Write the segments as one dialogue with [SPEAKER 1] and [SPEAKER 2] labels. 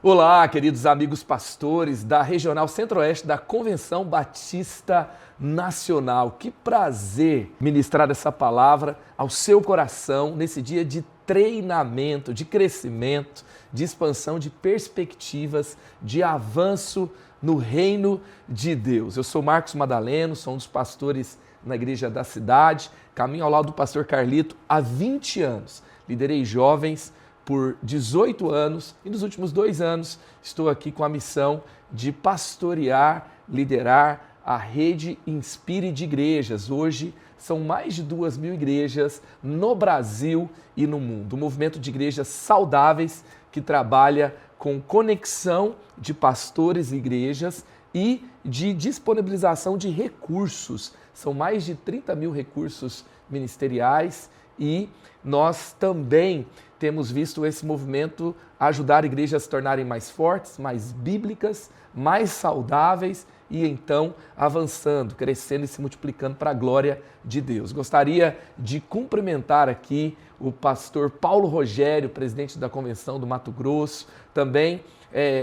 [SPEAKER 1] Olá, queridos amigos pastores da Regional Centro-Oeste da Convenção Batista Nacional. Que prazer ministrar essa palavra ao seu coração nesse dia de treinamento, de crescimento, de expansão, de perspectivas, de avanço no reino de Deus. Eu sou Marcos Madaleno, sou um dos pastores na igreja da cidade, caminho ao lado do pastor Carlito há 20 anos. Liderei jovens por 18 anos e nos últimos 2 anos estou aqui com a missão de pastorear, liderar a rede Inspire de igrejas. Hoje são mais de 2.000 igrejas no Brasil e no mundo. Um movimento de igrejas saudáveis que trabalha com conexão de pastores e igrejas e de disponibilização de recursos. São mais de 30 mil recursos ministeriais e nós também temos visto esse movimento ajudar igrejas a se tornarem mais fortes, mais bíblicas, mais saudáveis e então avançando, crescendo e se multiplicando para a glória de Deus. Gostaria de cumprimentar aqui o pastor Paulo Rogério, presidente da Convenção do Mato Grosso. Também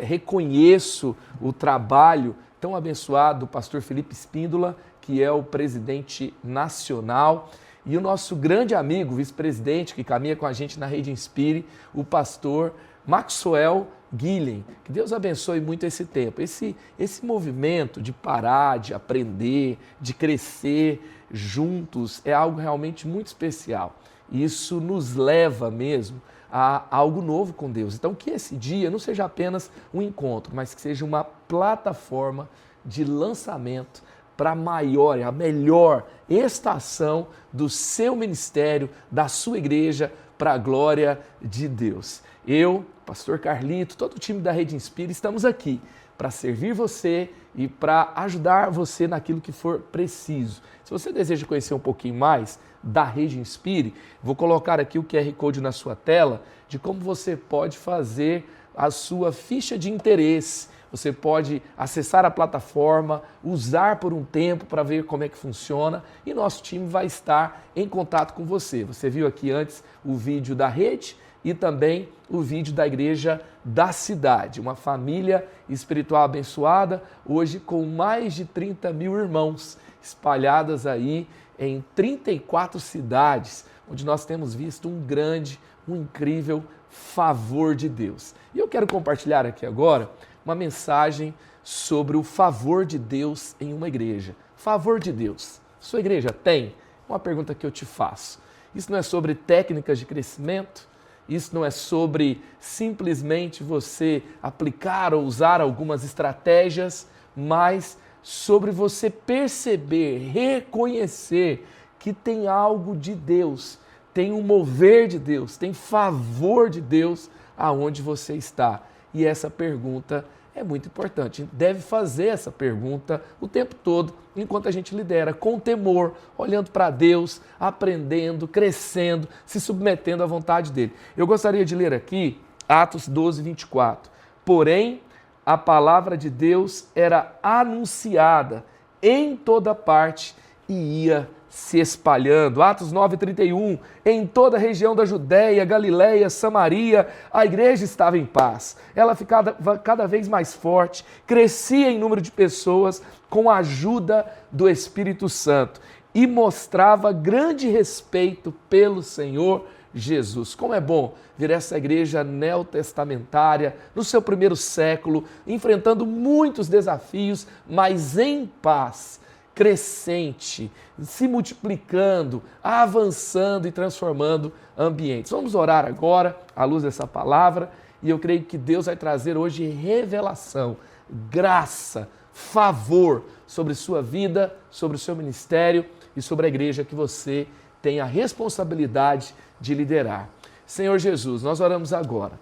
[SPEAKER 1] reconheço o trabalho tão abençoado do pastor Felipe Espíndola, que é o presidente nacional. E o nosso grande amigo, vice-presidente, que caminha com a gente na Rede Inspire, o pastor Maxwell Guilhem. Que Deus abençoe muito esse tempo. Esse movimento de parar, de aprender, de crescer juntos é algo realmente muito especial. Isso nos leva mesmo a algo novo com Deus. Então que esse dia não seja apenas um encontro, mas que seja uma plataforma de lançamento para a melhor estação do seu ministério, da sua igreja, para a glória de Deus. Eu, pastor Carlito, todo o time da Rede Inspire, estamos aqui para servir você e para ajudar você naquilo que for preciso. Se você deseja conhecer um pouquinho mais da Rede Inspire, vou colocar aqui o QR Code na sua tela de como você pode fazer a sua ficha de interesse. Você pode acessar a plataforma, usar por um tempo para ver como é que funciona e nosso time vai estar em contato com você. Você viu aqui antes o vídeo da rede e também o vídeo da igreja da cidade. Uma família espiritual abençoada, hoje com mais de 30 mil irmãos espalhadas aí em 34 cidades, onde nós temos visto um incrível favor de Deus. E eu quero compartilhar aqui agora uma mensagem sobre o favor de Deus em uma igreja. Favor de Deus. Sua igreja tem? Uma pergunta que eu te faço. Isso não é sobre técnicas de crescimento? Isso não é sobre simplesmente você aplicar ou usar algumas estratégias, mas sobre você perceber, reconhecer que tem algo de Deus, tem um mover de Deus, tem favor de Deus aonde você está. E essa pergunta é muito importante. A gente deve fazer essa pergunta o tempo todo, enquanto a gente lidera, com temor, olhando para Deus, aprendendo, crescendo, se submetendo à vontade dele. Eu gostaria de ler aqui Atos 12, 24. Porém, a palavra de Deus era anunciada em toda parte e ia se espalhando. Atos 9:31, em toda a região da Judéia, Galiléia, Samaria, a igreja estava em paz. Ela ficava cada vez mais forte, crescia em número de pessoas com a ajuda do Espírito Santo e mostrava grande respeito pelo Senhor Jesus. Como é bom ver essa igreja neotestamentária no seu primeiro século, enfrentando muitos desafios, mas em paz, crescente, se multiplicando, avançando e transformando ambientes. Vamos orar agora à luz dessa palavra e eu creio que Deus vai trazer hoje revelação, graça, favor sobre sua vida, sobre o seu ministério e sobre a igreja que você tem a responsabilidade de liderar. Senhor Jesus, nós oramos agora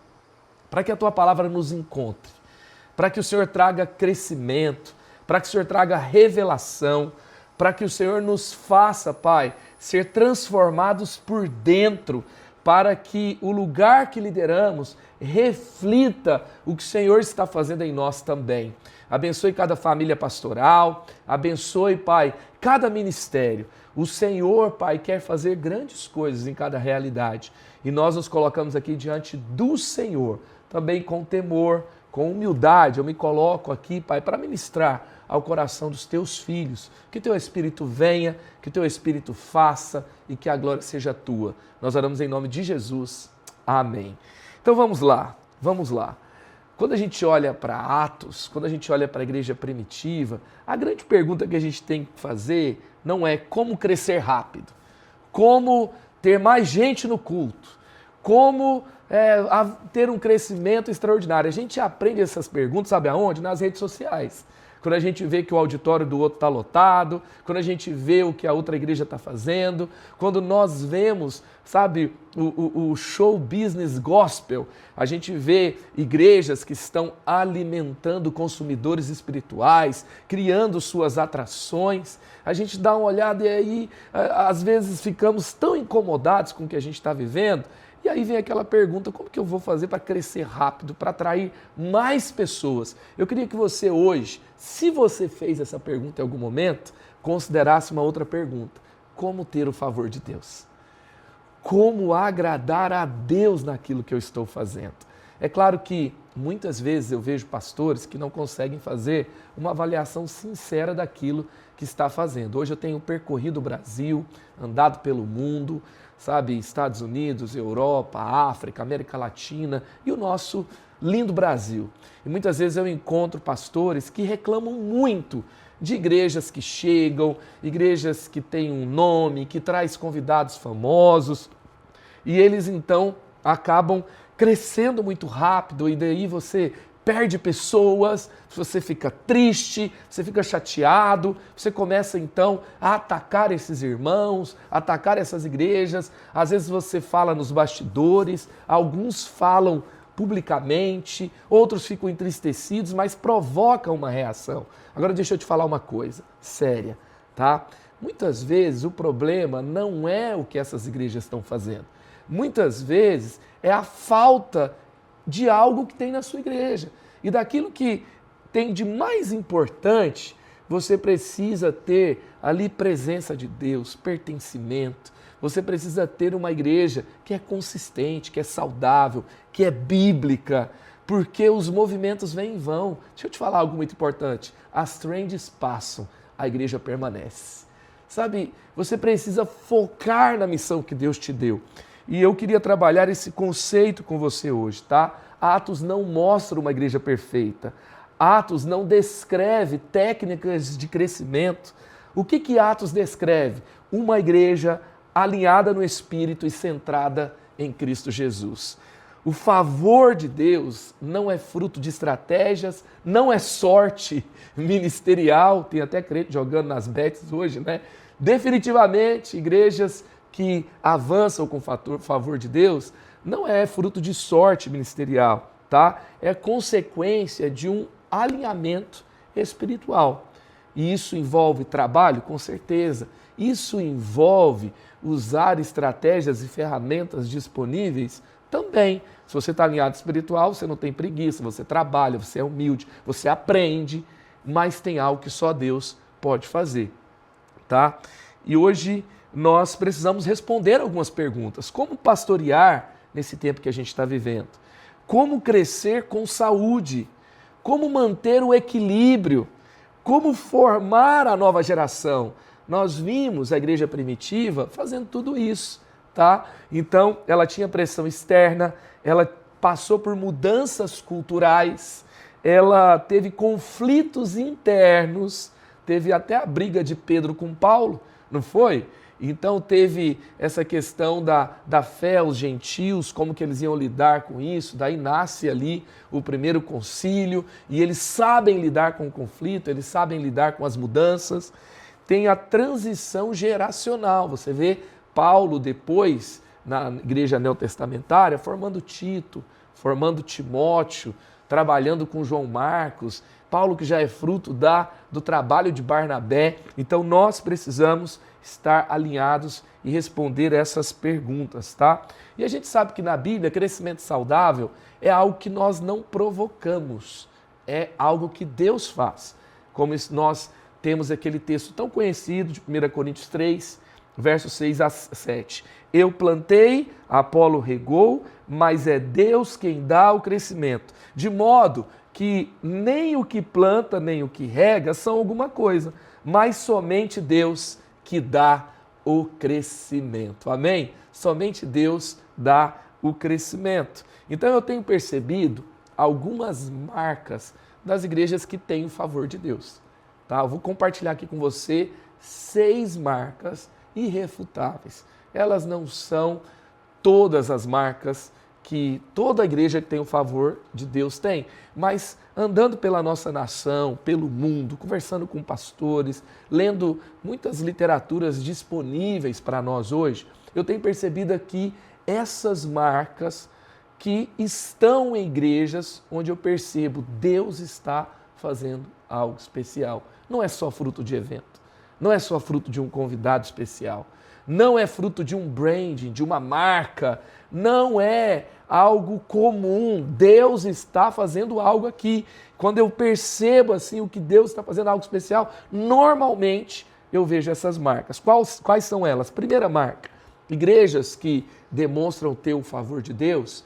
[SPEAKER 1] para que a Tua palavra nos encontre, para que o Senhor traga crescimento, para que o Senhor traga revelação, para que o Senhor nos faça, Pai, ser transformados por dentro, para que o lugar que lideramos reflita o que o Senhor está fazendo em nós também. Abençoe cada família pastoral, abençoe, Pai, cada ministério. O Senhor, Pai, quer fazer grandes coisas em cada realidade e nós nos colocamos aqui diante do Senhor, também com temor, com humildade, eu me coloco aqui, Pai, para ministrar ao coração dos teus filhos. Que teu Espírito venha, que teu Espírito faça e que a glória seja tua. Nós oramos em nome de Jesus. Amém. Então vamos lá, vamos lá. Quando a gente olha para Atos, quando a gente olha para a igreja primitiva, a grande pergunta que a gente tem que fazer não é como crescer rápido, como ter mais gente no culto, como ter um crescimento extraordinário. A gente aprende essas perguntas, sabe aonde? Nas redes sociais. Quando a gente vê que o auditório do outro está lotado, quando a gente vê o que a outra igreja está fazendo, quando nós vemos, sabe, o show business gospel, a gente vê igrejas que estão alimentando consumidores espirituais, criando suas atrações, a gente dá uma olhada e aí, às vezes, ficamos tão incomodados com o que a gente está vivendo. E aí vem aquela pergunta, como que eu vou fazer para crescer rápido, para atrair mais pessoas? Eu queria que você hoje, se você fez essa pergunta em algum momento, considerasse uma outra pergunta. Como ter o favor de Deus? Como agradar a Deus naquilo que eu estou fazendo? É claro que muitas vezes eu vejo pastores que não conseguem fazer uma avaliação sincera daquilo que está fazendo. Hoje eu tenho percorrido o Brasil, andado pelo mundo, sabe, Estados Unidos, Europa, África, América Latina e o nosso lindo Brasil. E muitas vezes eu encontro pastores que reclamam muito de igrejas que chegam, igrejas que têm um nome, que traz convidados famosos, e eles então acabam crescendo muito rápido e daí você perde pessoas, você fica triste, você fica chateado, você começa então a atacar esses irmãos, atacar essas igrejas, às vezes você fala nos bastidores, alguns falam publicamente, outros ficam entristecidos, mas provocam uma reação. Agora deixa eu te falar uma coisa séria, tá? Muitas vezes o problema não é o que essas igrejas estão fazendo, muitas vezes é a falta de algo que tem na sua igreja. E daquilo que tem de mais importante, você precisa ter ali presença de Deus, pertencimento. Você precisa ter uma igreja que é consistente, que é saudável, que é bíblica, porque os movimentos vêm e vão. Deixa eu te falar algo muito importante. As trends passam, a igreja permanece. Sabe, você precisa focar na missão que Deus te deu. E eu queria trabalhar esse conceito com você hoje, tá? Atos não mostra uma igreja perfeita. Atos não descreve técnicas de crescimento. O que Atos descreve? Uma igreja alinhada no Espírito e centrada em Cristo Jesus. O favor de Deus não é fruto de estratégias, não é sorte ministerial. Tem até crente jogando nas bets hoje, né? Definitivamente, igrejas que avançam com o favor de Deus, não é fruto de sorte ministerial, tá? É consequência de um alinhamento espiritual. E isso envolve trabalho? Com certeza. Isso envolve usar estratégias e ferramentas disponíveis? Também. Se você está alinhado espiritual, você não tem preguiça, você trabalha, você é humilde, você aprende, mas tem algo que só Deus pode fazer, tá? E hoje nós precisamos responder algumas perguntas. Como pastorear nesse tempo que a gente está vivendo? Como crescer com saúde? Como manter o equilíbrio? Como formar a nova geração? Nós vimos a igreja primitiva fazendo tudo isso, tá? Então, ela tinha pressão externa, ela passou por mudanças culturais, ela teve conflitos internos, teve até a briga de Pedro com Paulo, não foi? Então teve essa questão da fé aos gentios, como que eles iam lidar com isso, daí nasce ali o primeiro concílio, e eles sabem lidar com o conflito, eles sabem lidar com as mudanças. Tem a transição geracional, você vê Paulo depois, na igreja neotestamentária, formando Tito, formando Timóteo, trabalhando com João Marcos, Paulo que já é fruto do trabalho de Barnabé. Então nós precisamos estar alinhados e responder essas perguntas, tá? E a gente sabe que na Bíblia, crescimento saudável é algo que nós não provocamos, é algo que Deus faz. Como nós temos aquele texto tão conhecido de 1 Coríntios 3, versos 6 a 7. Eu plantei, Apolo regou, mas é Deus quem dá o crescimento. De modo que nem o que planta, nem o que rega são alguma coisa, mas somente Deus que dá o crescimento. Amém? Somente Deus dá o crescimento. Então eu tenho percebido algumas marcas das igrejas que têm o favor de Deus. Tá? Eu vou compartilhar aqui com você 6 marcas irrefutáveis. Elas não são todas as marcas que toda igreja que tem o favor de Deus tem, mas andando pela nossa nação, pelo mundo, conversando com pastores, lendo muitas literaturas disponíveis para nós hoje, eu tenho percebido aqui essas marcas que estão em igrejas onde eu percebo Deus está fazendo algo especial. Não é só fruto de evento, não é só fruto de um convidado especial, não é fruto de um branding, de uma marca, não é algo comum. Deus está fazendo algo aqui. Quando eu percebo assim o que Deus está fazendo, algo especial, normalmente eu vejo essas marcas. Quais são elas? Primeira marca, igrejas que demonstram ter o favor de Deus,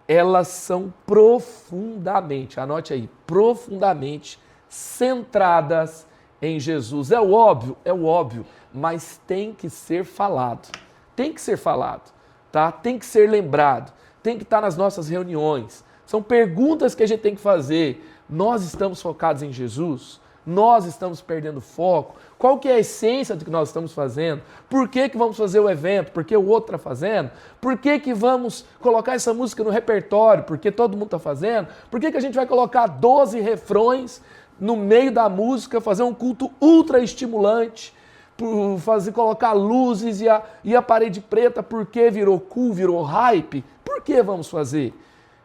[SPEAKER 1] elas são profundamente, anote aí, profundamente centradas em Jesus. É o óbvio, mas tem que ser falado. Tem que ser falado, tá? Tem que ser lembrado, tem que estar nas nossas reuniões. São perguntas que a gente tem que fazer. Nós estamos focados em Jesus? Nós estamos perdendo foco? Qual que é a essência do que nós estamos fazendo? Por que vamos fazer o evento? Porque o outro está fazendo? Por que vamos colocar essa música no repertório? Porque todo mundo está fazendo? Por que a gente vai colocar 12 refrões no meio da música, fazer um culto ultra estimulante, colocar luzes e a parede preta? Porque virou cool, virou hype? Por que vamos fazer?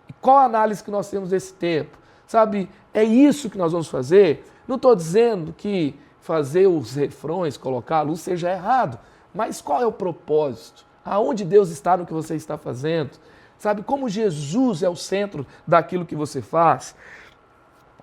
[SPEAKER 1] E qual a análise que nós temos desse tempo? Sabe, é isso que nós vamos fazer? Não estou dizendo que fazer os refrões, colocar a luz seja errado, mas qual é o propósito? Aonde Deus está no que você está fazendo? Sabe, como Jesus é o centro daquilo que você faz?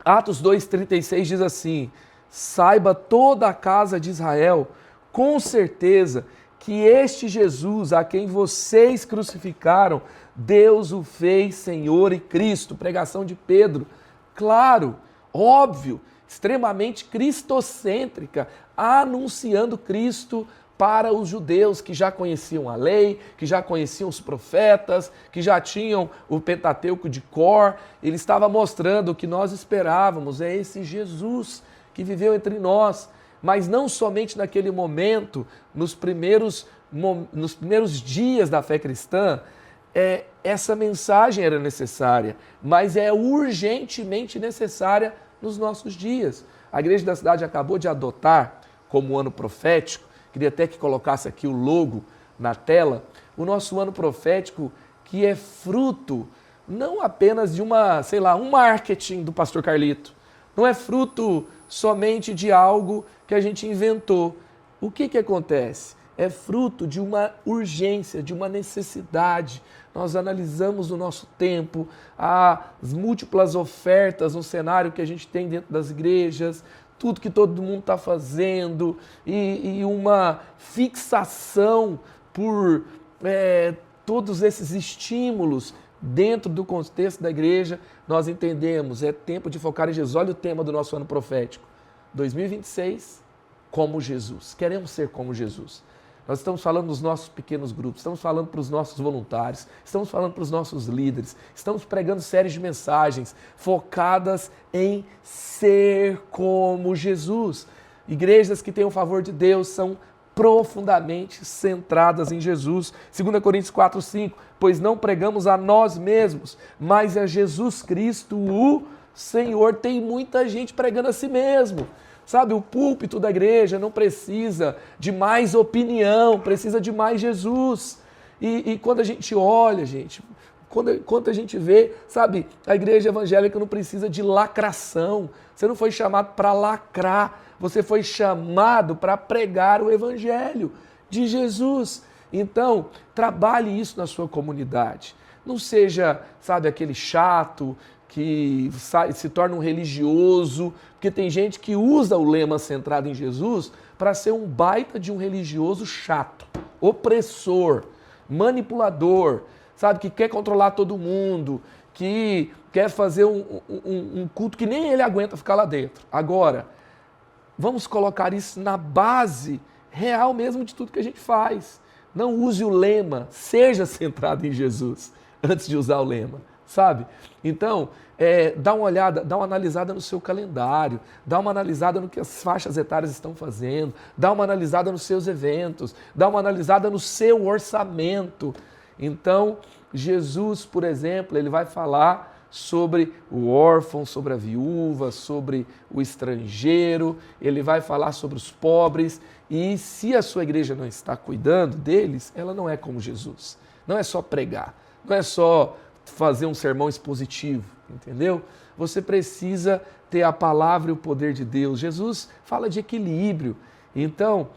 [SPEAKER 1] Atos 2,36 diz assim: saiba toda a casa de Israel, com certeza, que este Jesus, a quem vocês crucificaram, Deus o fez Senhor e Cristo. Pregação de Pedro. Claro, óbvio, extremamente cristocêntrica, anunciando Cristo para os judeus que já conheciam a lei, que já conheciam os profetas, que já tinham o Pentateuco de cor. Ele estava mostrando o que nós esperávamos, é esse Jesus que viveu entre nós, mas não somente naquele momento, nos primeiros dias da fé cristã, essa mensagem era necessária, mas é urgentemente necessária nos nossos dias. A Igreja da Cidade acabou de adotar como ano profético, queria até que colocasse aqui o logo na tela, o nosso ano profético, que é fruto não apenas de um marketing do pastor Carlito, não é fruto somente de algo que a gente inventou. O que acontece? É fruto de uma urgência, de uma necessidade. Nós analisamos o nosso tempo, as múltiplas ofertas no cenário que a gente tem dentro das igrejas, tudo que todo mundo está fazendo e uma fixação por todos esses estímulos dentro do contexto da igreja. Nós entendemos, é tempo de focar em Jesus. Olha o tema do nosso ano profético, 2026, como Jesus. Queremos ser como Jesus. Nós estamos falando dos nossos pequenos grupos, estamos falando para os nossos voluntários, estamos falando para os nossos líderes, estamos pregando séries de mensagens focadas em ser como Jesus. Igrejas que têm o favor de Deus são profundamente centradas em Jesus. 2 Coríntios 4,5, pois não pregamos a nós mesmos, mas a Jesus Cristo, o Senhor. Tem muita gente pregando a si mesmo. Sabe, o púlpito da igreja não precisa de mais opinião, precisa de mais Jesus. E quando a gente olha, gente, quando a gente vê, sabe, a igreja evangélica não precisa de lacração. Você não foi chamado para lacrar, você foi chamado para pregar o evangelho de Jesus. Então, trabalhe isso na sua comunidade. Não seja, sabe, aquele chato que se torna um religioso, porque tem gente que usa o lema centrado em Jesus para ser um baita de um religioso chato, opressor, manipulador, sabe, que quer controlar todo mundo, que quer fazer um culto que nem ele aguenta ficar lá dentro. Agora, vamos colocar isso na base real mesmo de tudo que a gente faz. Não use o lema, seja centrado em Jesus, antes de usar o lema, sabe? Então, dá uma olhada, dá uma analisada no seu calendário, dá uma analisada no que as faixas etárias estão fazendo, dá uma analisada nos seus eventos, dá uma analisada no seu orçamento. Então, Jesus, por exemplo, ele vai falar sobre o órfão, sobre a viúva, sobre o estrangeiro, ele vai falar sobre os pobres, e se a sua igreja não está cuidando deles, ela não é como Jesus. Não é só pregar, não é só fazer um sermão expositivo, entendeu? Você precisa ter a palavra e o poder de Deus. Jesus fala de equilíbrio. Então,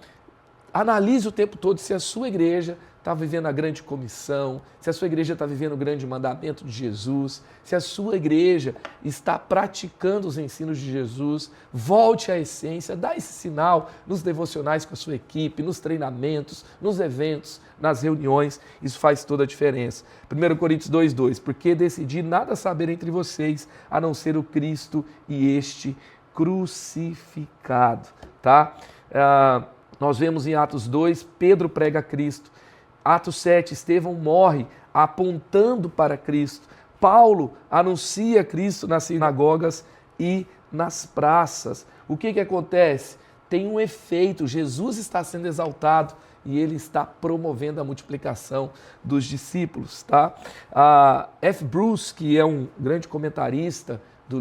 [SPEAKER 1] analise o tempo todo se a sua igreja está vivendo a grande comissão, se a sua igreja está vivendo o grande mandamento de Jesus, se a sua igreja está praticando os ensinos de Jesus. Volte à essência, dá esse sinal nos devocionais com a sua equipe, nos treinamentos, nos eventos, nas reuniões. Isso faz toda a diferença. 1 Coríntios 2:2, porque decidi nada saber entre vocês, a não ser o Cristo e este crucificado. Tá? Nós vemos em Atos 2, Pedro prega a Cristo. Atos 7, Estevão morre apontando para Cristo. Paulo anuncia Cristo nas sinagogas e nas praças. O que acontece? Tem um efeito, Jesus está sendo exaltado e ele está promovendo a multiplicação dos discípulos. Tá? F. Bruce, que é um grande comentarista do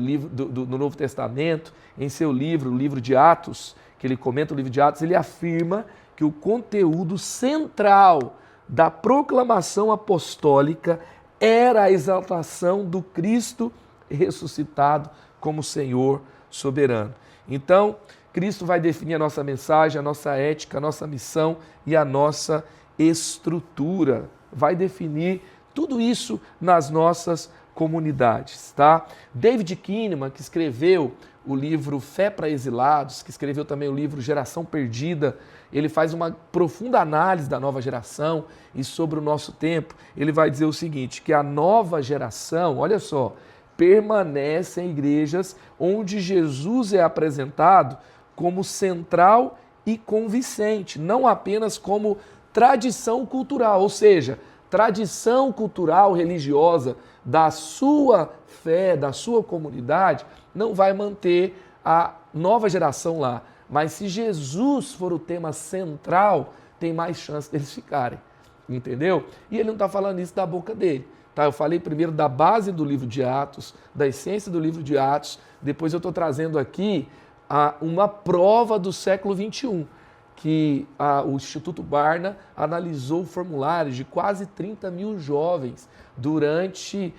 [SPEAKER 1] Novo Testamento, em seu livro, o livro de Atos, que ele comenta o livro de Atos, ele afirma que o conteúdo central da proclamação apostólica era a exaltação do Cristo ressuscitado como Senhor soberano. Então, Cristo vai definir a nossa mensagem, a nossa ética, a nossa missão e a nossa estrutura. Vai definir tudo isso nas nossas comunidades, tá? David Kinnaman, que escreveu o livro Fé para Exilados, que escreveu também o livro Geração Perdida, ele faz uma profunda análise da nova geração e sobre o nosso tempo. Ele vai dizer o seguinte, que a nova geração, olha só, permanece em igrejas onde Jesus é apresentado como central e convincente, não apenas como tradição cultural, ou seja, tradição cultural religiosa da sua fé, da sua comunidade, não vai manter a nova geração lá. Mas se Jesus for o tema central, tem mais chance deles ficarem. Entendeu? E ele não está falando isso da boca dele. Tá? Eu falei primeiro da base do livro de Atos, da essência do livro de Atos, depois eu estou trazendo aqui uma prova do século XXI, que o Instituto Barna analisou formulários de quase 30 mil jovens durante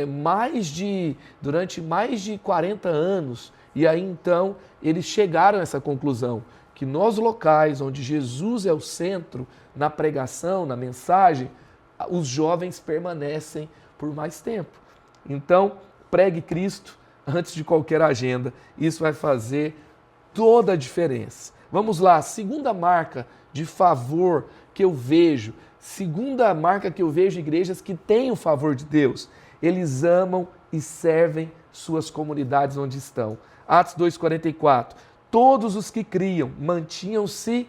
[SPEAKER 1] mais de 40 anos. E aí então eles chegaram a essa conclusão, que nos locais onde Jesus é o centro, na pregação, na mensagem, os jovens permanecem por mais tempo. Então, pregue Cristo antes de qualquer agenda. Isso vai fazer toda a diferença. Vamos lá, segunda marca de favor que eu vejo, segunda marca que eu vejo igrejas que têm o favor de Deus. Eles amam e servem suas comunidades onde estão. Atos 2,44. Todos os que criam mantinham-se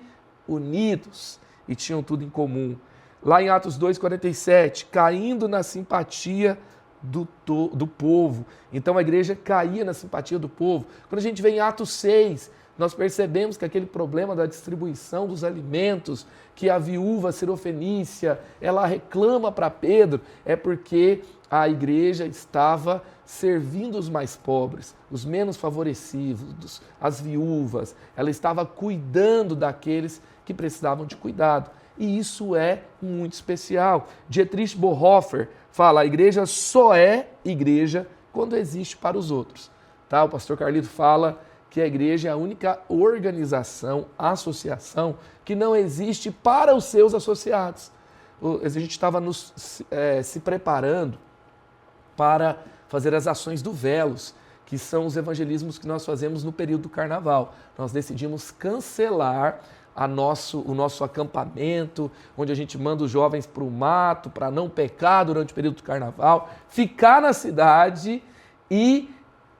[SPEAKER 1] unidos e tinham tudo em comum. Lá em Atos 2,47, caindo na simpatia do povo. Então a igreja caía na simpatia do povo. Quando a gente vê em Atos 6, nós percebemos que aquele problema da distribuição dos alimentos, que a viúva sirofenícia, ela reclama para Pedro, é porque a igreja estava servindo os mais pobres, os menos favorecidos, as viúvas. Ela estava cuidando daqueles que precisavam de cuidado. E isso é muito especial. Dietrich Bonhoeffer fala, a igreja só é igreja quando existe para os outros. Tá? O pastor Carlito fala que a igreja é a única organização, associação, que não existe para os seus associados. A gente estava se preparando para fazer as ações do Velos, que são os evangelismos que nós fazemos no período do carnaval. Nós decidimos cancelar o nosso acampamento, onde a gente manda os jovens para o mato, para não pecar durante o período do carnaval, ficar na cidade e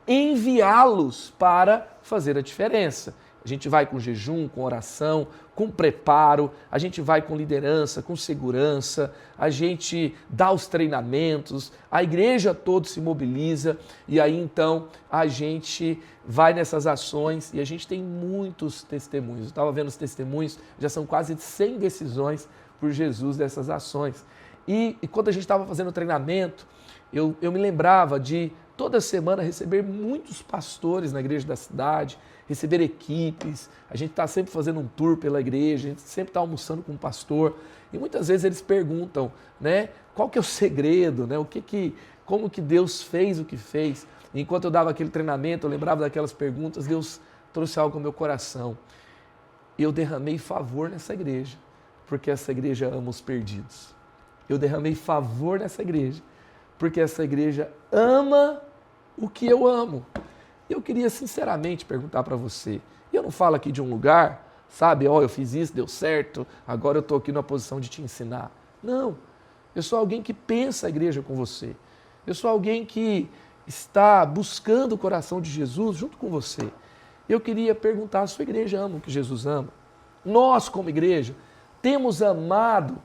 [SPEAKER 1] enviá-los para fazer a diferença. A gente vai com jejum, com oração, com preparo, a gente vai com liderança, com segurança, a gente dá os treinamentos, a igreja toda se mobiliza e aí então a gente vai nessas ações e a gente tem muitos testemunhos. Eu estava vendo os testemunhos, já são quase 100 decisões por Jesus dessas ações. E quando a gente estava fazendo o treinamento, eu me lembrava de toda semana receber muitos pastores na igreja da cidade, receber equipes, a gente está sempre fazendo um tour pela igreja, a gente sempre está almoçando com um pastor, e muitas vezes eles perguntam, né, qual que é o segredo, né, como que Deus fez o que fez. E enquanto eu dava aquele treinamento, eu lembrava daquelas perguntas, Deus trouxe algo ao meu coração. Eu derramei favor nessa igreja, porque essa igreja ama os perdidos. Eu derramei favor nessa igreja, porque essa igreja ama o que eu amo. Eu queria sinceramente perguntar para você, e eu não falo aqui de um lugar, sabe, eu fiz isso, deu certo, agora eu estou aqui na posição de te ensinar. Não, eu sou alguém que pensa a igreja com você. Eu sou alguém que está buscando o coração de Jesus junto com você. Eu queria perguntar, a sua igreja ama o que Jesus ama? Nós, como igreja, temos amado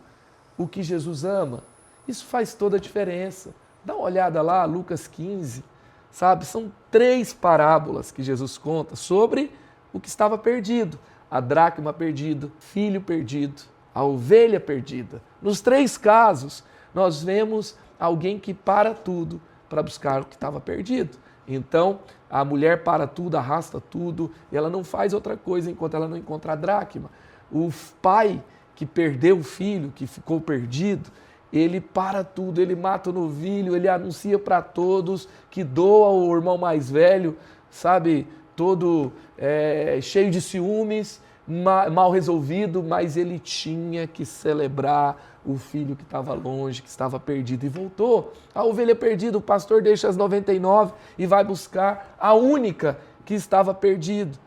[SPEAKER 1] o que Jesus ama? Isso faz toda a diferença. Dá uma olhada lá, Lucas 15, sabe? São 3 parábolas que Jesus conta sobre o que estava perdido. A dracma perdida, filho perdido, a ovelha perdida. Nos 3 casos, nós vemos alguém que para tudo para buscar o que estava perdido. Então, a mulher para tudo, arrasta tudo, e ela não faz outra coisa enquanto ela não encontra a dracma. O pai que perdeu o filho, que ficou perdido, ele para tudo, ele mata o novilho, ele anuncia para todos que doa ao irmão mais velho, sabe, todo cheio de ciúmes, mal resolvido, mas ele tinha que celebrar o filho que estava longe, que estava perdido, e voltou. A ovelha perdida, o pastor deixa as 99 e vai buscar a única que estava perdida.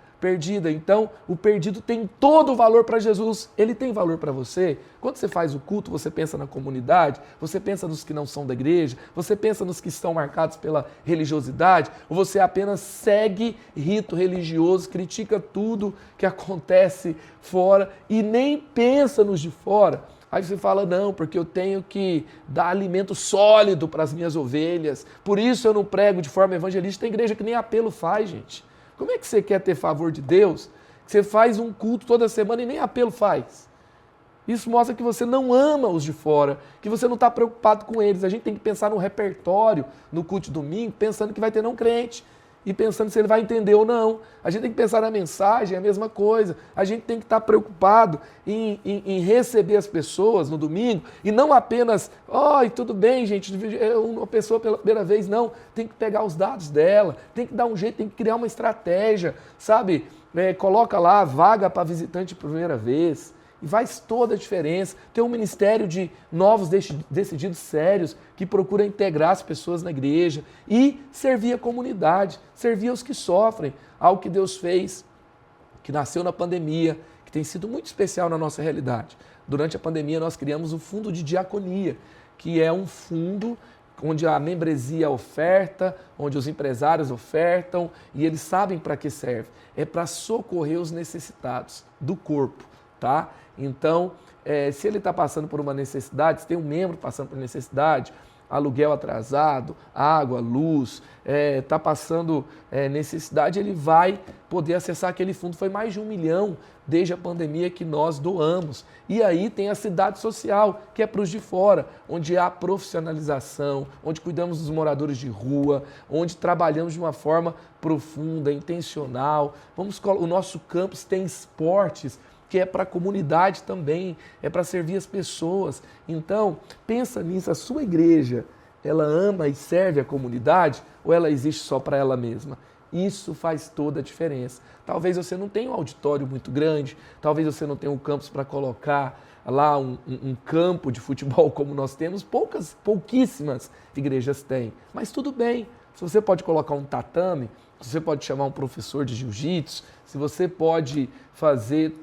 [SPEAKER 1] Então, o perdido tem todo o valor para Jesus. Ele tem valor para você? Quando você faz o culto, você pensa na comunidade, você pensa nos que não são da igreja, você pensa nos que estão marcados pela religiosidade, ou você apenas segue rito religioso, critica tudo que acontece fora e nem pensa nos de fora? Aí você fala, não, porque eu tenho que dar alimento sólido para as minhas ovelhas, por isso eu não prego de forma evangelística. Tem igreja que nem apelo faz, gente. Como é que você quer ter favor de Deus? Você faz um culto toda semana e nem apelo faz. Isso mostra que você não ama os de fora, que você não está preocupado com eles. A gente tem que pensar no repertório, no culto de domingo, pensando que vai ter não crente e pensando se ele vai entender ou não. A gente tem que pensar na mensagem, é a mesma coisa. A gente tem que estar preocupado em receber as pessoas no domingo e não apenas, tudo bem, gente, uma pessoa pela primeira vez, não. Tem que pegar os dados dela, tem que dar um jeito, tem que criar uma estratégia, sabe? Coloca lá vaga para visitante por primeira vez. E faz toda a diferença. Tem um ministério de novos decididos sérios que procura integrar as pessoas na igreja e servir a comunidade, servir os que sofrem. Algo que Deus fez, que nasceu na pandemia, que tem sido muito especial na nossa realidade. Durante a pandemia nós criamos o Fundo de Diaconia, que é um fundo onde a membresia oferta, onde os empresários ofertam e eles sabem para que serve. É para socorrer os necessitados do corpo, tá? Então, se ele está passando por uma necessidade, se tem um membro passando por necessidade, aluguel atrasado, água, luz, está passando necessidade, ele vai poder acessar aquele fundo. Foi mais de 1 milhão desde a pandemia que nós doamos. E aí tem a cidade social, que é para os de fora, onde há profissionalização, onde cuidamos dos moradores de rua, onde trabalhamos de uma forma profunda, intencional. O nosso campus tem esportes, que é para a comunidade também, é para servir as pessoas. Então, pensa nisso, a sua igreja, ela ama e serve a comunidade ou ela existe só para ela mesma? Isso faz toda a diferença. Talvez você não tenha um auditório muito grande, talvez você não tenha um campus para colocar lá um campo de futebol como nós temos, pouquíssimas igrejas têm. Mas tudo bem, se você pode colocar um tatame, se você pode chamar um professor de jiu-jitsu, se você pode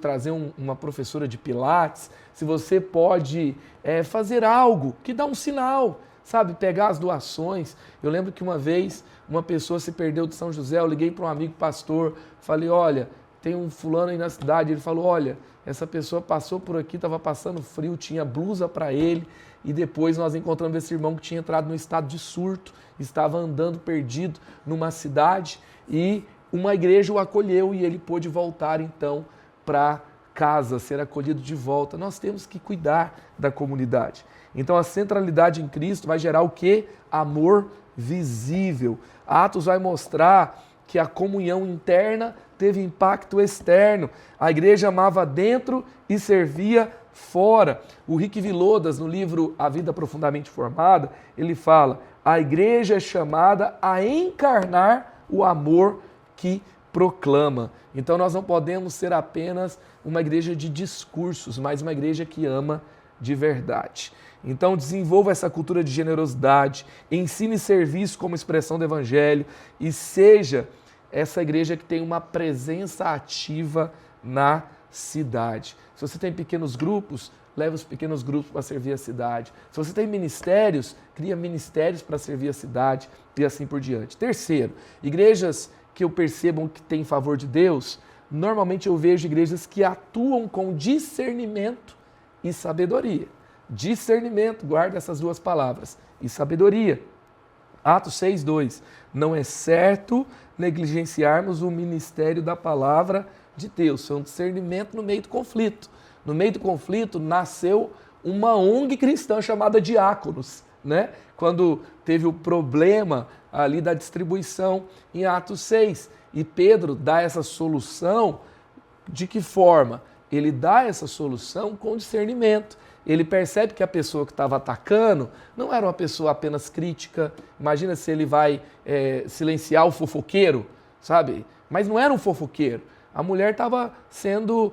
[SPEAKER 1] trazer uma professora de pilates, se você pode fazer algo que dá um sinal, sabe? Pegar as doações. Eu lembro que uma vez uma pessoa se perdeu de São José, eu liguei para um amigo pastor, falei, olha, tem um fulano aí na cidade, ele falou, olha, essa pessoa passou por aqui, estava passando frio, tinha blusa para ele, e depois nós encontramos esse irmão que tinha entrado no estado de surto, estava andando perdido numa cidade, e uma igreja o acolheu e ele pôde voltar então para casa, ser acolhido de volta. Nós temos que cuidar da comunidade. Então a centralidade em Cristo vai gerar o quê? Amor visível. Atos vai mostrar que a comunhão interna teve impacto externo. A igreja amava dentro e servia fora. O Rick Vilodas, no livro A Vida Profundamente Formada, ele fala, a igreja é chamada a encarnar o amor que proclama. Então nós não podemos ser apenas uma igreja de discursos, mas uma igreja que ama de verdade. Então desenvolva essa cultura de generosidade, ensine serviço como expressão do evangelho e seja essa igreja que tem uma presença ativa na cidade. Se você tem pequenos grupos, leve os pequenos grupos para servir a cidade. Se você tem ministérios, cria ministérios para servir a cidade e assim por diante. Terceiro, igrejas que eu percebam que têm favor de Deus, normalmente eu vejo igrejas que atuam com discernimento e sabedoria. Discernimento, guarda essas duas palavras, e sabedoria. Atos 6:2, não é certo negligenciarmos o ministério da palavra de Deus. Foi um discernimento no meio do conflito. No meio do conflito nasceu uma ONG cristã chamada Diáconos, né? Quando teve o problema ali da distribuição em Atos 6. E Pedro dá essa solução de que forma? Ele dá essa solução com discernimento. Ele percebe que a pessoa que estava atacando não era uma pessoa apenas crítica. Imagina se ele vai silenciar o fofoqueiro, sabe? Mas não era um fofoqueiro. A mulher estava sendo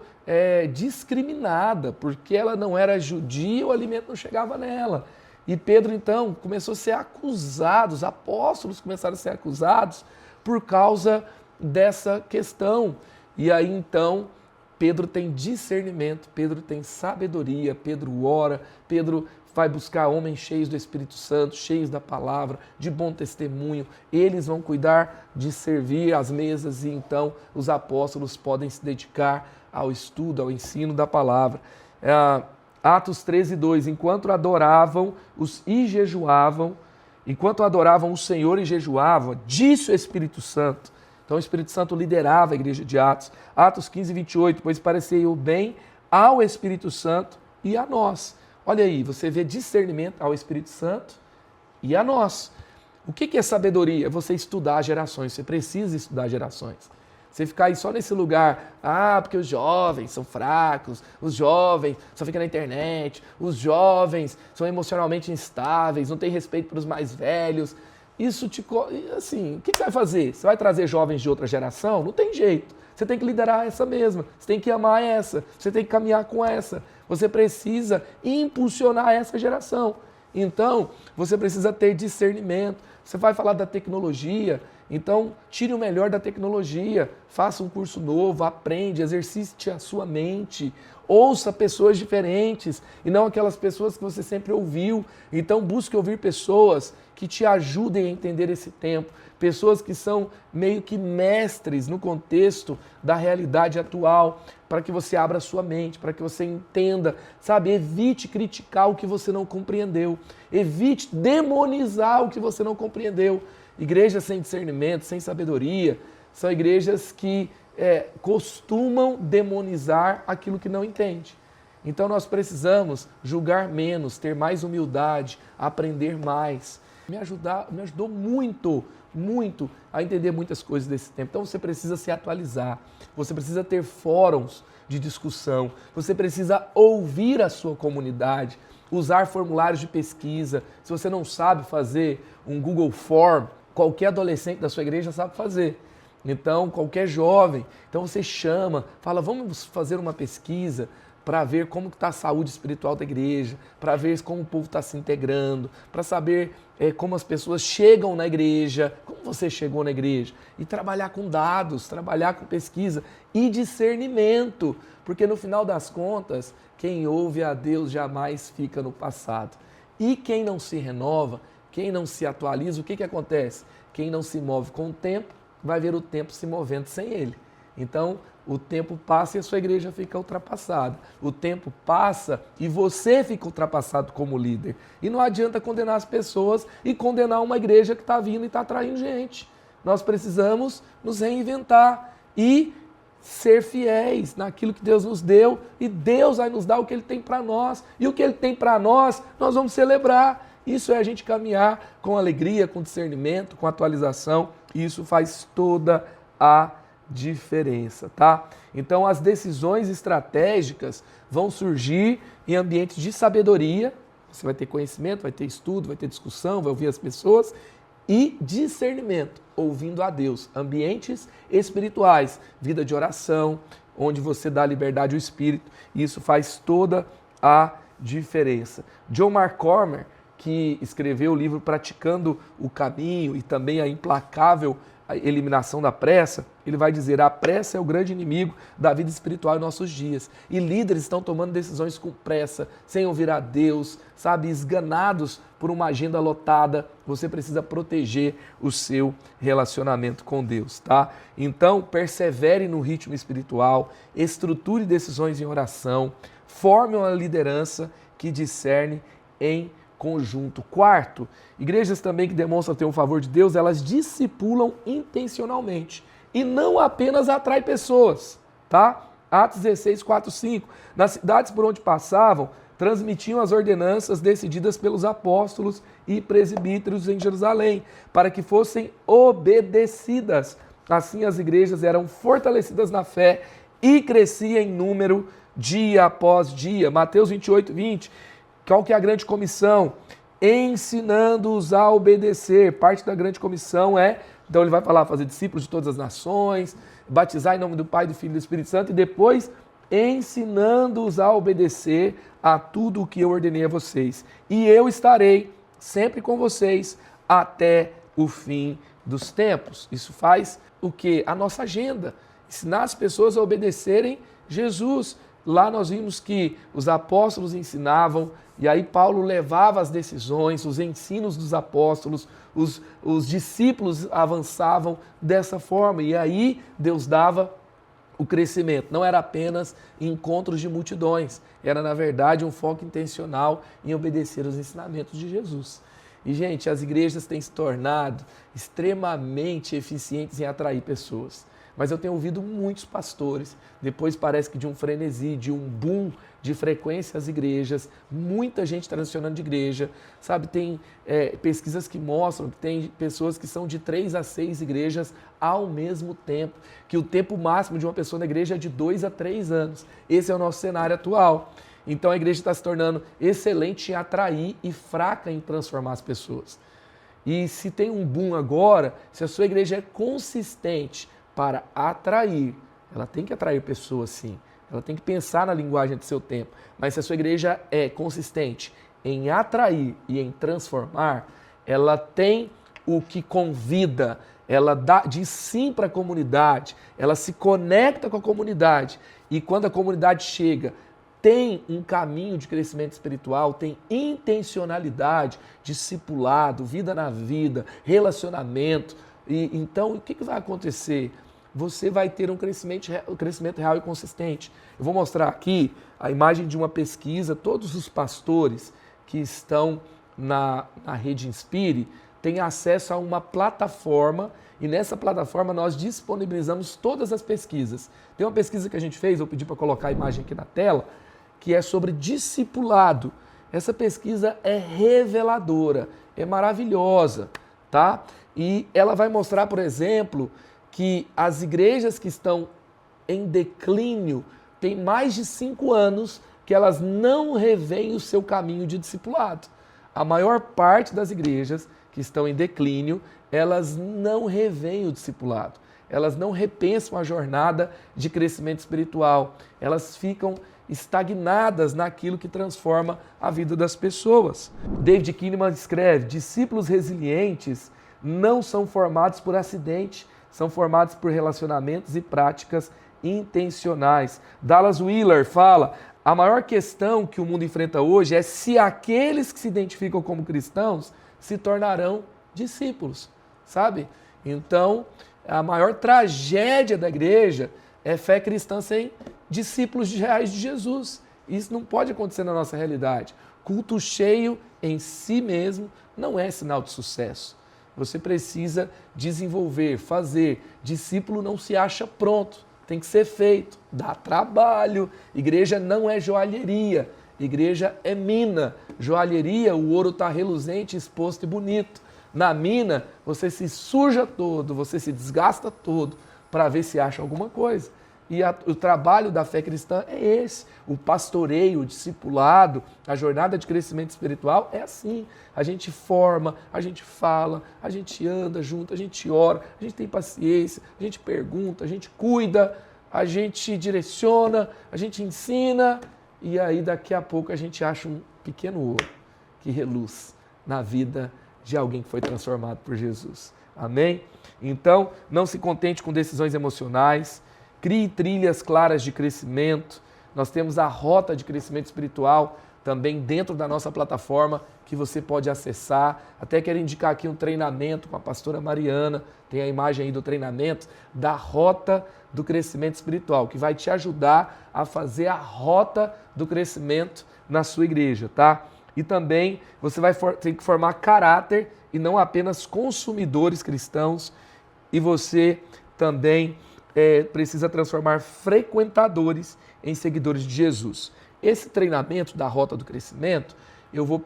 [SPEAKER 1] discriminada porque ela não era judia, o alimento não chegava nela. E Pedro, então, começou a ser acusado, os apóstolos começaram a ser acusados por causa dessa questão. E aí, então, Pedro tem discernimento, Pedro tem sabedoria, Pedro ora, Pedro vai buscar homens cheios do Espírito Santo, cheios da palavra, de bom testemunho. Eles vão cuidar de servir as mesas e então os apóstolos podem se dedicar ao estudo, ao ensino da palavra. Atos 13:2, enquanto adoravam o Senhor e jejuavam, disse o Espírito Santo. Então o Espírito Santo liderava a igreja de Atos. Atos 15:28, pois parecia o bem ao Espírito Santo e a nós. Olha aí, você vê discernimento ao Espírito Santo e a nós. O que é sabedoria? É você estudar gerações, você precisa estudar gerações. Você ficar aí só nesse lugar, porque os jovens são fracos, os jovens só ficam na internet, os jovens são emocionalmente instáveis, não têm respeito para os mais velhos. Isso assim, o que você vai fazer? Você vai trazer jovens de outra geração? Não tem jeito. Você tem que liderar essa mesma, você tem que amar essa, você tem que caminhar com essa. Você precisa impulsionar essa geração. Então, você precisa ter discernimento. Você vai falar da tecnologia, então tire o melhor da tecnologia, faça um curso novo, aprende, exercite a sua mente, ouça pessoas diferentes e não aquelas pessoas que você sempre ouviu. Então busque ouvir pessoas que te ajudem a entender esse tempo, pessoas que são meio que mestres no contexto da realidade atual, para que você abra a sua mente, para que você entenda, sabe? Evite criticar o que você não compreendeu, evite demonizar o que você não compreendeu. Igrejas sem discernimento, sem sabedoria, são igrejas que costumam demonizar aquilo que não entende. Então nós precisamos julgar menos, ter mais humildade, aprender mais. Me ajudou muito a entender muitas coisas desse tempo. Então você precisa se atualizar, você precisa ter fóruns de discussão, você precisa ouvir a sua comunidade, usar formulários de pesquisa. Se você não sabe fazer um Google Form, qualquer adolescente da sua igreja sabe fazer. Então, qualquer jovem, então você chama, fala, vamos fazer uma pesquisa, para ver como está a saúde espiritual da igreja, para ver como o povo está se integrando, para saber como as pessoas chegam na igreja, como você chegou na igreja, e trabalhar com dados, trabalhar com pesquisa e discernimento, porque no final das contas, quem ouve a Deus jamais fica no passado. E quem não se renova, quem não se atualiza, o que acontece? Quem não se move com o tempo, vai ver o tempo se movendo sem ele. Então, o tempo passa e a sua igreja fica ultrapassada. O tempo passa e você fica ultrapassado como líder. E não adianta condenar as pessoas e condenar uma igreja que está vindo e está atraindo gente. Nós precisamos nos reinventar e ser fiéis naquilo que Deus nos deu, e Deus vai nos dar o que Ele tem para nós. E o que Ele tem para nós, nós vamos celebrar. Isso é a gente caminhar com alegria, com discernimento, com atualização. E isso faz toda a diferença, tá? Então as decisões estratégicas vão surgir em ambientes de sabedoria. Você vai ter conhecimento, vai ter estudo, vai ter discussão, vai ouvir as pessoas, e discernimento, ouvindo a Deus. Ambientes espirituais, vida de oração, onde você dá liberdade ao Espírito. E isso faz toda a diferença. John Mark Comer, que escreveu o livro Praticando o Caminho e também a implacável eliminação da pressa, ele vai dizer: a pressa é o grande inimigo da vida espiritual em nossos dias. E líderes estão tomando decisões com pressa, sem ouvir a Deus, sabe, esganados por uma agenda lotada. Você precisa proteger o seu relacionamento com Deus, tá? Então, persevere no ritmo espiritual, estruture decisões em oração, forme uma liderança que discerne em conjunto. Quarto, igrejas também que demonstram ter um favor de Deus, elas discipulam intencionalmente e não apenas atraem pessoas, tá? Atos 16, 4, 5. Nas cidades por onde passavam, transmitiam as ordenanças decididas pelos apóstolos e presbíteros em Jerusalém, para que fossem obedecidas. Assim as igrejas eram fortalecidas na fé e cresciam em número dia após dia. Mateus 28, 20. Qual que é a grande comissão? Ensinando-os a obedecer. Parte da grande comissão é, então ele vai falar, fazer discípulos de todas as nações, batizar em nome do Pai, do Filho e do Espírito Santo, e depois ensinando-os a obedecer a tudo o que eu ordenei a vocês. E eu estarei sempre com vocês até o fim dos tempos. Isso faz o quê? A nossa agenda. Ensinar as pessoas a obedecerem Jesus. Lá nós vimos que os apóstolos ensinavam, e aí Paulo levava as decisões, os ensinos dos apóstolos, os discípulos avançavam dessa forma, e aí Deus dava o crescimento. Não era apenas encontros de multidões, era na verdade um foco intencional em obedecer os ensinamentos de Jesus. E gente, as igrejas têm se tornado extremamente eficientes em atrair pessoas. Mas eu tenho ouvido muitos pastores, depois parece que de um frenesi, de um boom de frequência às igrejas, muita gente transicionando de igreja, sabe? Tem pesquisas que mostram que tem pessoas que são de 3 a 6 igrejas ao mesmo tempo, que o tempo máximo de uma pessoa na igreja é de 2 a 3 anos. Esse é o nosso cenário atual. Então a igreja está se tornando excelente em atrair e fraca em transformar as pessoas. E se tem um boom agora, se a sua igreja é consistente para atrair, ela tem que atrair pessoas sim, ela tem que pensar na linguagem do seu tempo, mas se a sua igreja é consistente em atrair e em transformar, ela tem o que convida, ela diz sim para a comunidade, ela se conecta com a comunidade, e quando a comunidade chega, tem um caminho de crescimento espiritual, tem intencionalidade, discipulado, vida na vida, relacionamento. E então o que vai acontecer? Você vai ter um crescimento real e consistente. Eu vou mostrar aqui a imagem de uma pesquisa. Todos os pastores que estão na Rede Inspire têm acesso a uma plataforma, e nessa plataforma nós disponibilizamos todas as pesquisas. Tem uma pesquisa que a gente fez, eu pedi para colocar a imagem aqui na tela, que é sobre discipulado. Essa pesquisa é reveladora, é maravilhosa, tá? E ela vai mostrar, por exemplo, que as igrejas que estão em declínio têm mais de 5 anos que elas não revêem o seu caminho de discipulado. A maior parte das igrejas que estão em declínio, elas não revêem o discipulado. Elas não repensam a jornada de crescimento espiritual. Elas ficam estagnadas naquilo que transforma a vida das pessoas. David Kinnaman escreve: discípulos resilientes não são formados por acidente, são formados por relacionamentos e práticas intencionais. Dallas Willard fala: a maior questão que o mundo enfrenta hoje é se aqueles que se identificam como cristãos se tornarão discípulos, sabe? Então, a maior tragédia da igreja é fé cristã sem discípulos reais de Jesus. Isso não pode acontecer na nossa realidade. Culto cheio em si mesmo não é sinal de sucesso. Você precisa desenvolver, fazer. Discípulo não se acha pronto, tem que ser feito, dá trabalho. Igreja não é joalheria, igreja é mina. Joalheria, o ouro está reluzente, exposto e bonito. Na mina, você se suja todo, você se desgasta todo para ver se acha alguma coisa. E o trabalho da fé cristã é esse. O pastoreio, o discipulado, a jornada de crescimento espiritual é assim. A gente forma, a gente fala, a gente anda junto, a gente ora, a gente tem paciência, a gente pergunta, a gente cuida, a gente direciona, a gente ensina. E aí daqui a pouco a gente acha um pequeno ouro que reluz na vida de alguém que foi transformado por Jesus. Amém? Então, não se contente com decisões emocionais. Crie trilhas claras de crescimento. Nós temos a rota de crescimento espiritual também dentro da nossa plataforma que você pode acessar. Até quero indicar aqui um treinamento com a pastora Mariana. Tem a imagem aí do treinamento da rota do crescimento espiritual, que vai te ajudar a fazer a rota do crescimento na sua igreja, tá? E também você vai ter que formar caráter e não apenas consumidores cristãos. E você também precisa transformar frequentadores em seguidores de Jesus. Esse treinamento da Rota do Crescimento, eu vou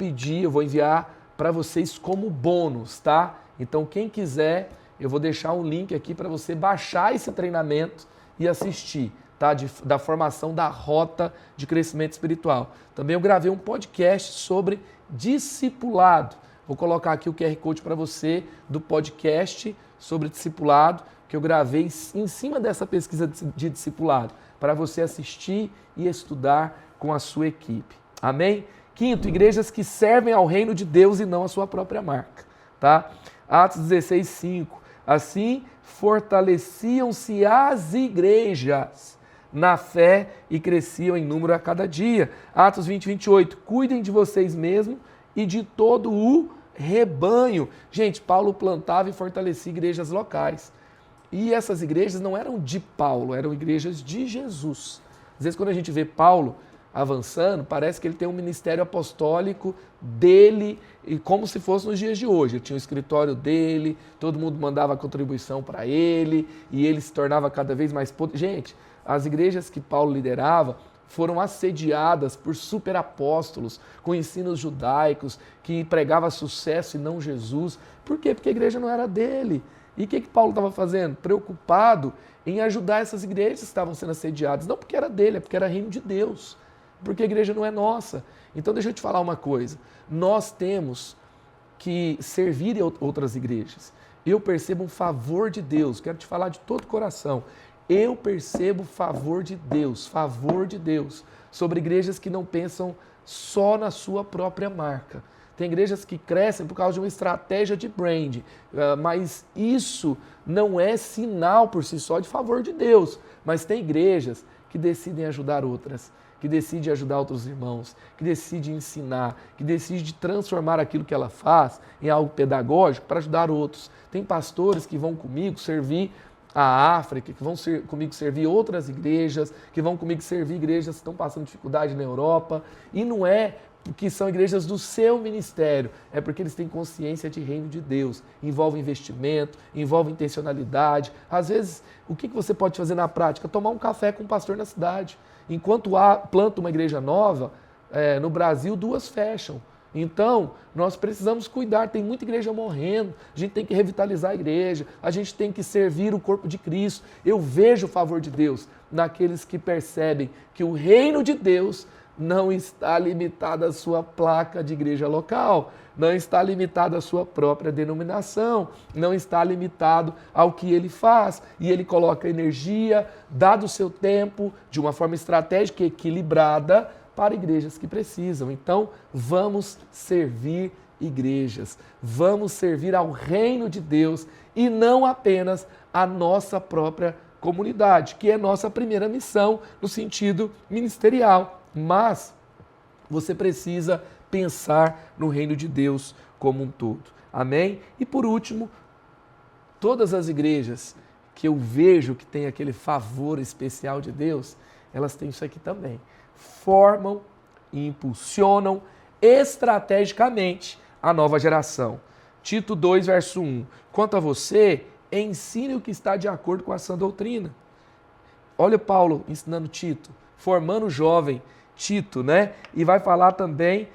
[SPEAKER 1] enviar para vocês como bônus, tá? Então, quem quiser, eu vou deixar um link aqui para você baixar esse treinamento e assistir, tá? Da formação da Rota de Crescimento Espiritual. Também eu gravei um podcast sobre discipulado. Vou colocar aqui o QR Code para você do podcast sobre discipulado, que eu gravei em cima dessa pesquisa de discipulado, para você assistir e estudar com a sua equipe. Amém? Quinto, igrejas que servem ao reino de Deus e não à sua própria marca. Tá? Atos 16:5. Assim, fortaleciam-se as igrejas na fé e cresciam em número a cada dia. Atos 20:28. Cuidem de vocês mesmos e de todo o rebanho. Gente, Paulo plantava e fortalecia igrejas locais. E essas igrejas não eram de Paulo, eram igrejas de Jesus. Às vezes, quando a gente vê Paulo avançando, parece que ele tem um ministério apostólico dele, e como se fosse nos dias de hoje. Ele tinha o escritório dele, todo mundo mandava contribuição para ele, e ele se tornava cada vez mais poderoso. Gente, as igrejas que Paulo liderava foram assediadas por superapóstolos, com ensinos judaicos, que pregava sucesso e não Jesus. Por quê? Porque a igreja não era dele. E o que Paulo estava fazendo? Preocupado em ajudar essas igrejas que estavam sendo assediadas. Não porque era dele, é porque era reino de Deus. Porque a igreja não é nossa. Então deixa eu te falar uma coisa. Nós temos que servir outras igrejas. Eu percebo um favor de Deus. Quero te falar de todo o coração. Eu percebo favor de Deus sobre igrejas que não pensam só na sua própria marca. Tem igrejas que crescem por causa de uma estratégia de brand, mas isso não é sinal por si só de favor de Deus. Mas tem igrejas que decidem ajudar outras, que decidem ajudar outros irmãos, que decidem ensinar, que decidem transformar aquilo que ela faz em algo pedagógico para ajudar outros. Tem pastores que vão comigo servir a África, que vão comigo servir outras igrejas, que vão comigo servir igrejas que estão passando dificuldade na Europa, e não é porque são igrejas do seu ministério, é porque eles têm consciência de reino de Deus. Envolve investimento, envolve intencionalidade. Às vezes, o que você pode fazer na prática? Tomar um café com um pastor na cidade. Enquanto planta uma igreja nova, no Brasil 2 fecham. Então, nós precisamos cuidar, tem muita igreja morrendo, a gente tem que revitalizar a igreja, a gente tem que servir o corpo de Cristo. Eu vejo o favor de Deus naqueles que percebem que o reino de Deus não está limitada à sua placa de igreja local, não está limitado à sua própria denominação, não está limitado ao que ele faz. E ele coloca energia, dado o seu tempo, de uma forma estratégica e equilibrada, para igrejas que precisam. Então, vamos servir igrejas, vamos servir ao reino de Deus e não apenas a nossa própria comunidade, que é nossa primeira missão no sentido ministerial. Mas você precisa pensar no reino de Deus como um todo. Amém? E por último, todas as igrejas que eu vejo que tem aquele favor especial de Deus, elas têm isso aqui também. Formam e impulsionam estrategicamente a nova geração. Tito 2, verso 1. Quanto a você, ensine o que está de acordo com a sã doutrina. Olha Paulo ensinando Tito, formando o jovem Tito, né? E vai falar também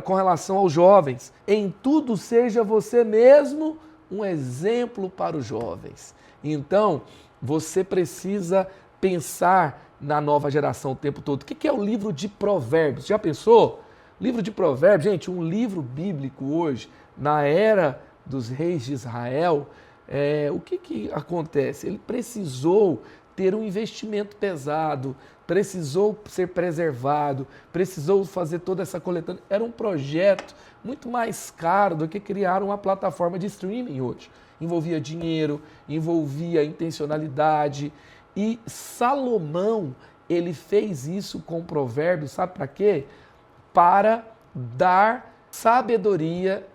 [SPEAKER 1] com relação aos jovens. Em tudo seja você mesmo um exemplo para os jovens. Então, você precisa pensar na nova geração o tempo todo. O que é o livro de Provérbios? Já pensou? Livro de Provérbios, gente, um livro bíblico hoje, na era dos reis de Israel, o que acontece? Ele precisou ter um investimento pesado, precisou ser preservado, precisou fazer toda essa coletânea. Era um projeto muito mais caro do que criar uma plataforma de streaming hoje. Envolvia dinheiro, envolvia intencionalidade. E Salomão, ele fez isso com Provérbios, sabe para quê? Para dar sabedoria,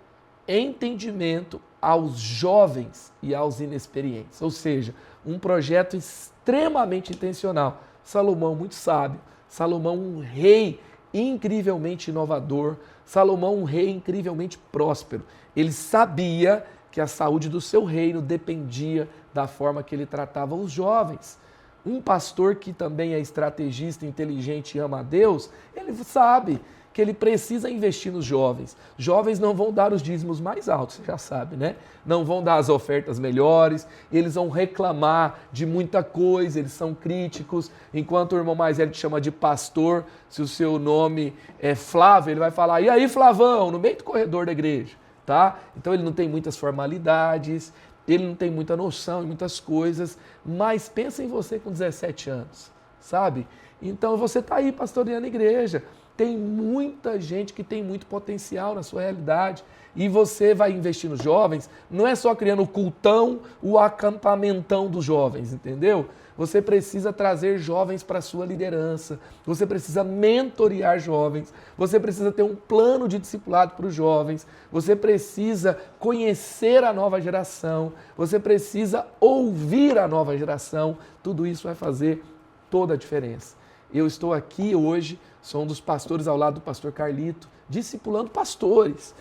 [SPEAKER 1] entendimento aos jovens e aos inexperientes. Ou seja, um projeto extremamente intencional. Salomão muito sábio, Salomão um rei incrivelmente inovador, Salomão um rei incrivelmente próspero. Ele sabia que a saúde do seu reino dependia da forma que ele tratava os jovens. Um pastor que também é estrategista, inteligente e ama a Deus, ele sabe que ele precisa investir nos jovens. Jovens não vão dar os dízimos mais altos, você já sabe, né? Não vão dar as ofertas melhores, eles vão reclamar de muita coisa, eles são críticos. Enquanto o irmão mais velho te chama de pastor, se o seu nome é Flávio, ele vai falar, e aí Flavão, no meio do corredor da igreja, tá? Então ele não tem muitas formalidades, ele não tem muita noção de muitas coisas, mas pensa em você com 17 anos, sabe? Então você está aí pastoreando a igreja, tem muita gente que tem muito potencial na sua realidade e você vai investir nos jovens, não é só criando o cultão, o acampamentão dos jovens, entendeu? Você precisa trazer jovens para a sua liderança, você precisa mentorear jovens, você precisa ter um plano de discipulado para os jovens, você precisa conhecer a nova geração, você precisa ouvir a nova geração, tudo isso vai fazer toda a diferença. Eu estou aqui hoje, sou um dos pastores ao lado do pastor Carlito, discipulando pastores.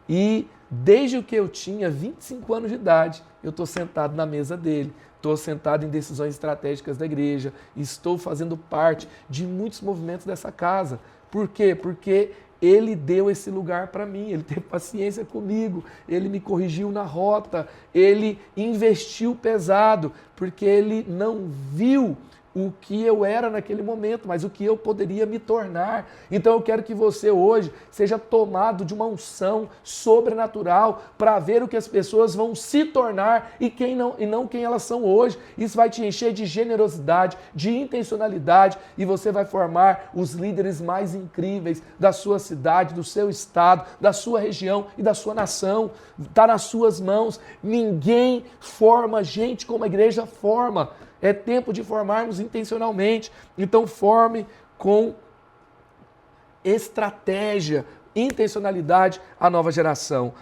[SPEAKER 1] E desde que eu tinha 25 anos de idade, eu estou sentado na mesa dele, estou sentado em decisões estratégicas da igreja, estou fazendo parte de muitos movimentos dessa casa. Por quê? Porque ele deu esse lugar para mim, ele teve paciência comigo, ele me corrigiu na rota, ele investiu pesado, porque ele não viu o que eu era naquele momento, mas o que eu poderia me tornar. Então eu quero que você hoje seja tomado de uma unção sobrenatural para ver o que as pessoas vão se tornar e não quem elas são hoje. Isso vai te encher de generosidade, de intencionalidade e você vai formar os líderes mais incríveis da sua cidade, do seu estado, da sua região e da sua nação. Está nas suas mãos. Ninguém forma gente como a igreja forma. É tempo de formarmos intencionalmente. Então forme com estratégia, intencionalidade a nova geração.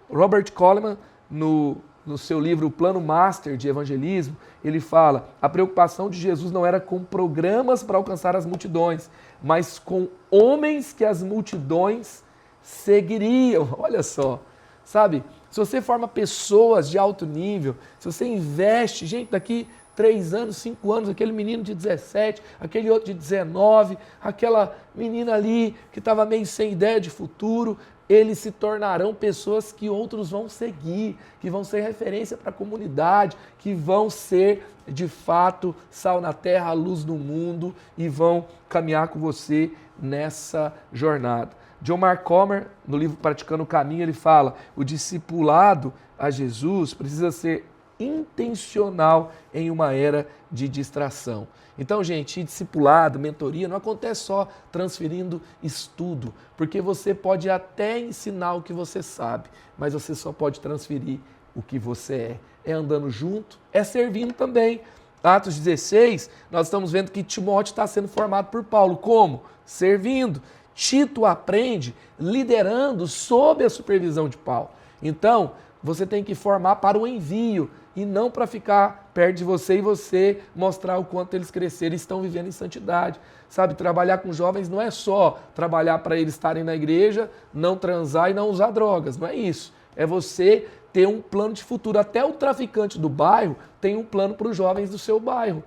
[SPEAKER 1] Robert Coleman, no seu livro O Plano Master de Evangelismo, ele fala, a preocupação de Jesus não era com programas para alcançar as multidões, mas com homens que as multidões seguiriam. Olha só, sabe? Se você forma pessoas de alto nível, se você investe, gente, daqui 3 anos, 5 anos, aquele menino de 17, aquele outro de 19, aquela menina ali que estava meio sem ideia de futuro, eles se tornarão pessoas que outros vão seguir, que vão ser referência para a comunidade, que vão ser, de fato, sal na terra, luz no mundo e vão caminhar com você nessa jornada. John Mark Comer, no livro Praticando o Caminho, ele fala: o discipulado a Jesus precisa ser intencional em uma era de distração. Então, gente, discipulado, mentoria, não acontece só transferindo estudo, porque você pode até ensinar o que você sabe, mas você só pode transferir o que você é. É andando junto, é servindo também. Atos 16, nós estamos vendo que Timóteo está sendo formado por Paulo. Como? Servindo. Tito aprende liderando sob a supervisão de Paulo. Então, você tem que formar para o envio e não para ficar perto de você e você mostrar o quanto eles cresceram e estão vivendo em santidade. Sabe, trabalhar com jovens não é só trabalhar para eles estarem na igreja, não transar e não usar drogas. Não é isso. É você ter um plano de futuro. Até o traficante do bairro tem um plano para os jovens do seu bairro.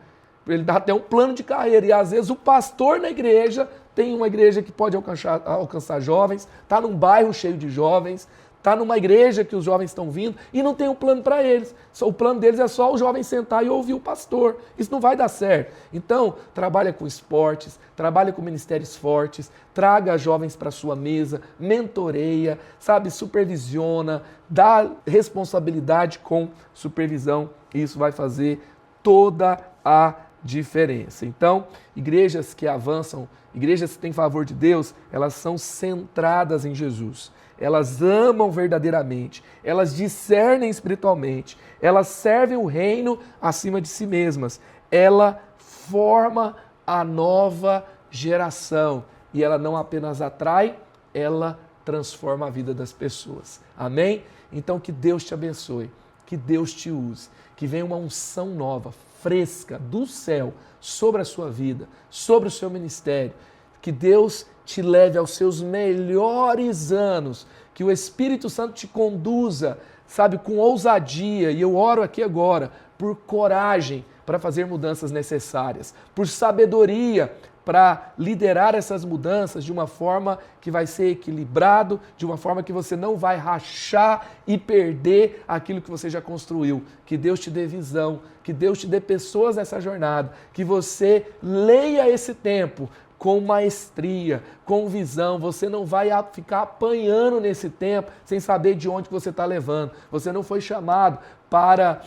[SPEAKER 1] Ele dá até um plano de carreira. E às vezes o pastor na igreja tem uma igreja que pode alcançar jovens, está num bairro cheio de jovens, está numa igreja que os jovens estão vindo e não tem um plano para eles. O plano deles é só o jovem sentar e ouvir o pastor. Isso não vai dar certo. Então, trabalha com esportes, trabalha com ministérios fortes, traga jovens para a sua mesa, mentoreia, sabe, supervisiona, dá responsabilidade com supervisão. E isso vai fazer toda a diferença. Então, igrejas que avançam, igrejas que têm favor de Deus, elas são centradas em Jesus. Elas amam verdadeiramente, elas discernem espiritualmente, elas servem o reino acima de si mesmas. Ela forma a nova geração e ela não apenas atrai, ela transforma a vida das pessoas. Amém? Então que Deus te abençoe, que Deus te use, que venha uma unção nova, fresca do céu sobre a sua vida, sobre o seu ministério. Que Deus te leve aos seus melhores anos, que o Espírito Santo te conduza, sabe, com ousadia, e eu oro aqui agora, por coragem para fazer mudanças necessárias, por sabedoria para liderar essas mudanças de uma forma que vai ser equilibrado, de uma forma que você não vai rachar e perder aquilo que você já construiu. Que Deus te dê visão, que Deus te dê pessoas nessa jornada, que você leia esse tempo com maestria, com visão. Você não vai ficar apanhando nesse tempo sem saber de onde você está levando. Você não foi chamado para,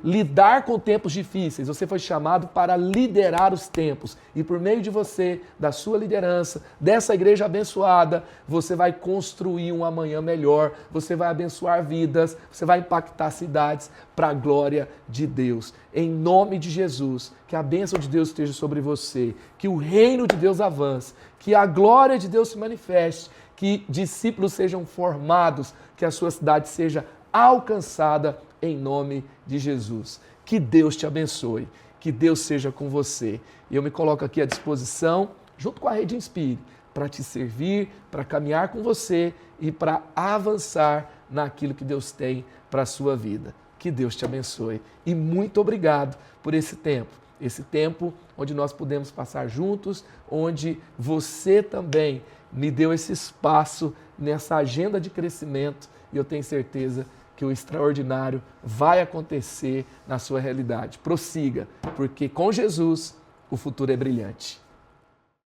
[SPEAKER 1] lidar com tempos difíceis. Você foi chamado para liderar os tempos. E por meio de você, da sua liderança, dessa igreja abençoada, você vai construir um amanhã melhor, você vai abençoar vidas, você vai impactar cidades para a glória de Deus. Em nome de Jesus, que a bênção de Deus esteja sobre você, que o reino de Deus avance, que a glória de Deus se manifeste, que discípulos sejam formados, que a sua cidade seja alcançada em nome de Jesus. Que Deus te abençoe, que Deus seja com você. E eu me coloco aqui à disposição, junto com a Rede Inspire, para te servir, para caminhar com você e para avançar naquilo que Deus tem para a sua vida. Que Deus te abençoe. E muito obrigado por esse tempo onde nós pudemos passar juntos, onde você também me deu esse espaço nessa agenda de crescimento e eu tenho certeza que o extraordinário vai acontecer na sua realidade. Prossiga, porque com Jesus o futuro é brilhante.